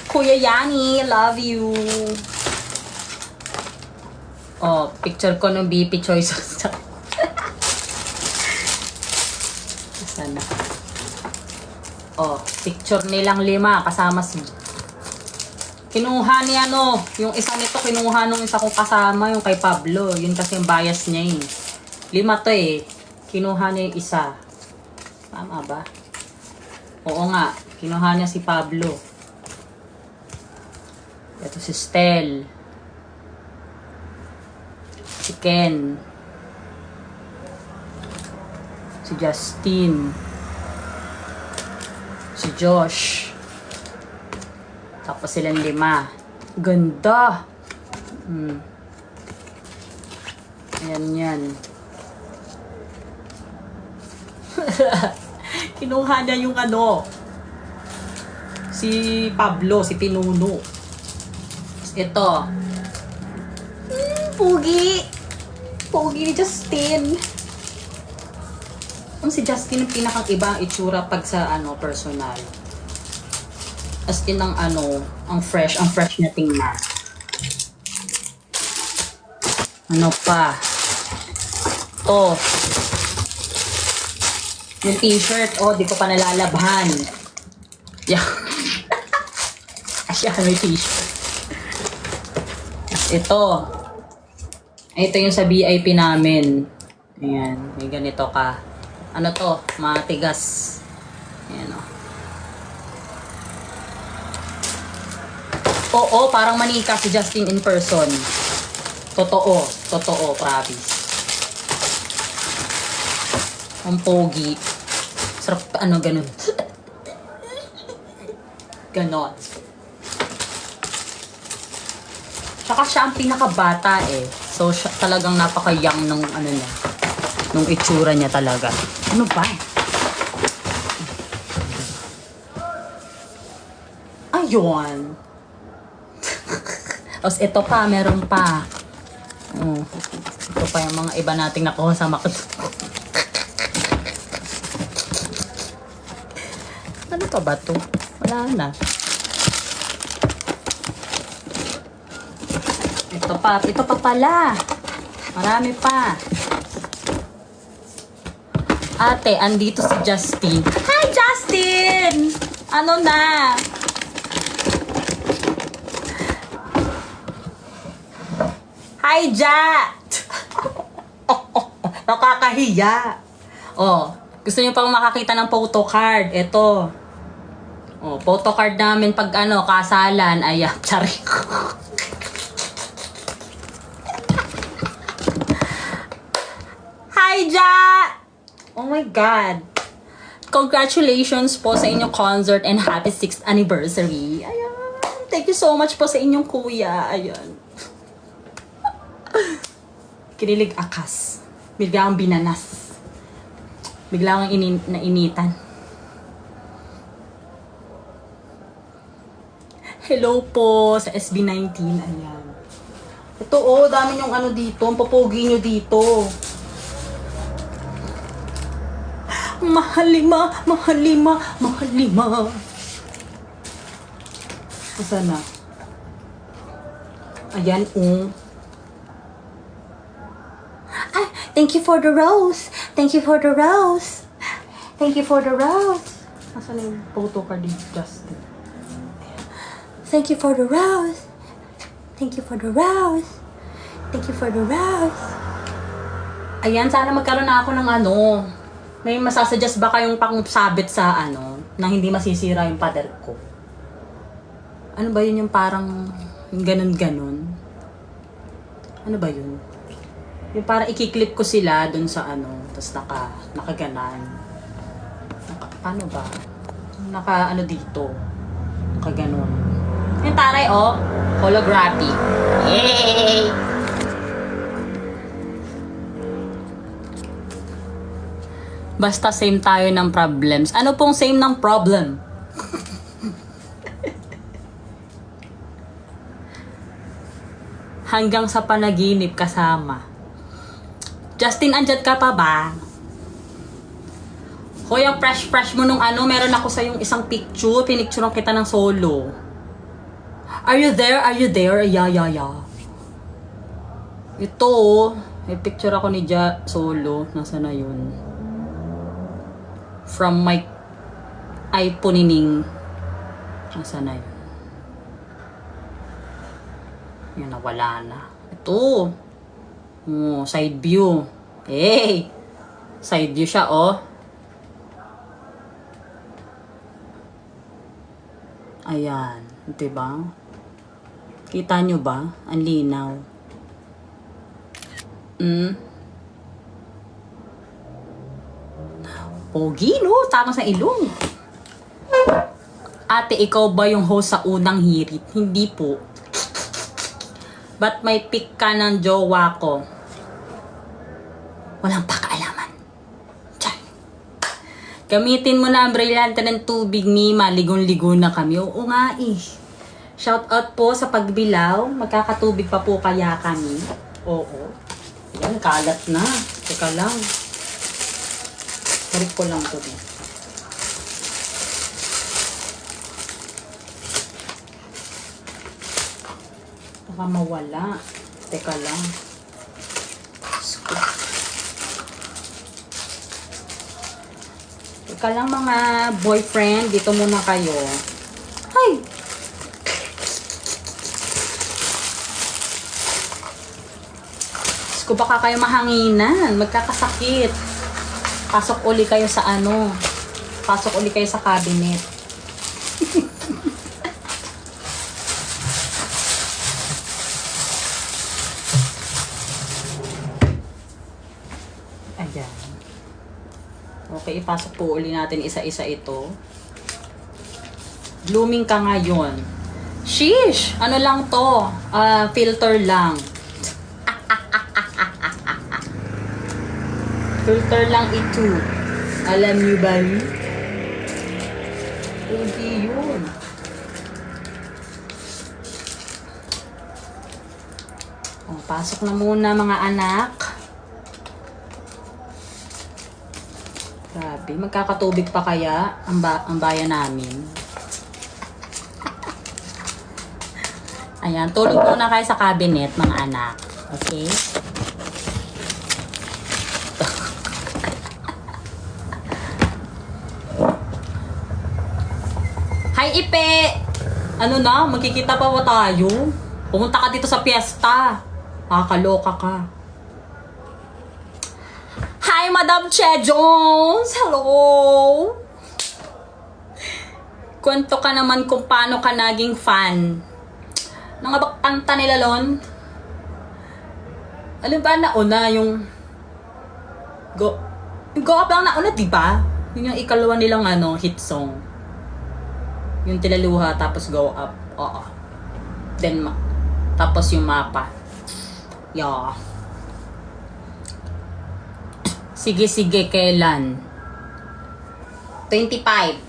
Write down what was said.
Kuya Yani, love you. Oh, picture ko ng BP Choice. Sana. Oh, picture nilang 5 kasama si... Kinuha ni ano, yung isang nito kinuha nung isa kong kasama, yung kay Pablo. Yun kasi yung bias niya eh. 5 to eh. Kinuha niya yung isa. Tama ba? Oo nga, kinuha niya si Pablo. Ito si Stel. Si Ken. Si Justin. Si Josh. Tapos silang 5. Ganda. Ayan yan. Kinuha niya yung ano. Si Pablo, si Pinuno. Ito. Pugi. Pugi ni Justin. Si Justin yung pinakang iba ang itsura pag sa ano personal. As in ang ano, ang fresh niya tingnan. Ano pa? To. Yung t-shirt, oh, di ko pa nalalabhan. Yeah. Asya, may t-shirt. Ito. Ito yung sa VIP namin. Ayan, may ganito ka. Ano to? Matigas. Ayan o. Oo, parang manika si Justin in person. Totoo. Totoo, promise. Ang pogi. Sarap, ano, ganun. Ganon. Tsaka siya ang pinakabata eh. So, siya, talagang napaka-young nung ano niya. Nung itsura niya talaga. Ano ba? Ayun. Tapos ito pa, meron pa. Ito pa yung mga iba nating nakuha sa Macdo. Ano pa ba to? Wala na. Ito pa pala. Marami pa. Ate, andito si Justin. Hi, Justin! Ano na? Hi, Jat! Nakakahiya. Oh, gusto niyo pang makakita ng photo card? Ito. Oh, photo card namin pag ano, kasalan. Ayan, tsari. Hi, Jat! Oh my God. Congratulations po sa inyong concert and happy 6th anniversary. Ayan. Thank you so much po sa inyong kuya. Ayan. Kinilig akas. Bigla akong binanas. Bigla akong nainitan. Hello po sa SB19. Ayan. Ito oh, dami yung ano dito. Ang papogi nyo dito. Mahalima, mahalima, mahalima. Saan na? Ayan, Ah, thank you for the rose. Thank you for the rose. Thank you for the rose. Nasaan yung photo card ni Justin? Thank you for the rose. Thank you for the rose. Thank you for the rose. Ayan, sana magkaroon na ako ng ano. May masasuggest ba kayong pangsabit sa ano, na hindi masisira yung pader ko? Ano ba yun yung parang yung ganun-ganun? Ano ba yun? Yung parang ikiklip ko sila dun sa ano, tapos nakaganan. Paano ba? Naka ano dito? Nakaganon. Yung taray oh, holographic. Yay! Basta same tayo ng problems. Ano pong same ng problem? Hanggang sa panaginip kasama. Justin, andyan ka pa ba? Hoy, ang fresh mo nung ano, meron ako sa yung isang picture. Pinicturean kita ng solo. Are you there? Are you there? Yeah. Ito, may picture ako ni Ja solo. Nasaan na yun? From my iPhone nining. Nasaan na yun? Yun, nawala na. Ito. Oh, side view. Hey! Side view siya, oh. Ayan. Diba? Kita nyo ba? Ang linaw. Pogi, no? Tama sa ilong. Ate, ikaw ba yung host sa unang hirit? Hindi po. Ba't may pick ka ng jowa ko? Walang pakaalaman. Tiyan. Gamitin mo na ang brilyante ng tubig ni maligong-ligo na kami. Oo nga eh. Shout out po sa pagbilaw. Magkakatubig pa po kaya kami. Oo. Yan, kalat na. Teka lang. Balik ko lang to din. Baka mawala. Teka lang. Teka lang mga boyfriend. Dito muna kayo. Ay! Kung baka kayo mahanginan, magkakasakit. Pasok uli kayo sa ano. Pasok uli kayo sa cabinet. Ayan. Okay, ipasok po uli natin isa-isa ito. Blooming ka ngayon. Sheesh! Ano lang to? Filter lang. Filter lang ito. Alam niyo ba yun? Hindi yun. Oh, pasok na muna mga anak. Grabe, magkakatubig pa kaya ang bayan namin. Ayan, tulog muna kayo sa cabinet mga anak. Okay? Hi, Ipe! Ano na? Magkikita pa ba tayo? Pumunta ka dito sa piyesta. Kakaloka ka. Hi, Madam Che Jones! Hello! Kwento ka naman kung paano ka naging fan. Nang abak kanta nila Lon? Alam ba nauna yung Go Up lang nauna, diba? Yun yung ikalawa nilang hit song. Yung Tilaluha, tapos Go Up. Oo. Then, tapos yung Mapa. Yeah. Sige, kailan? 25.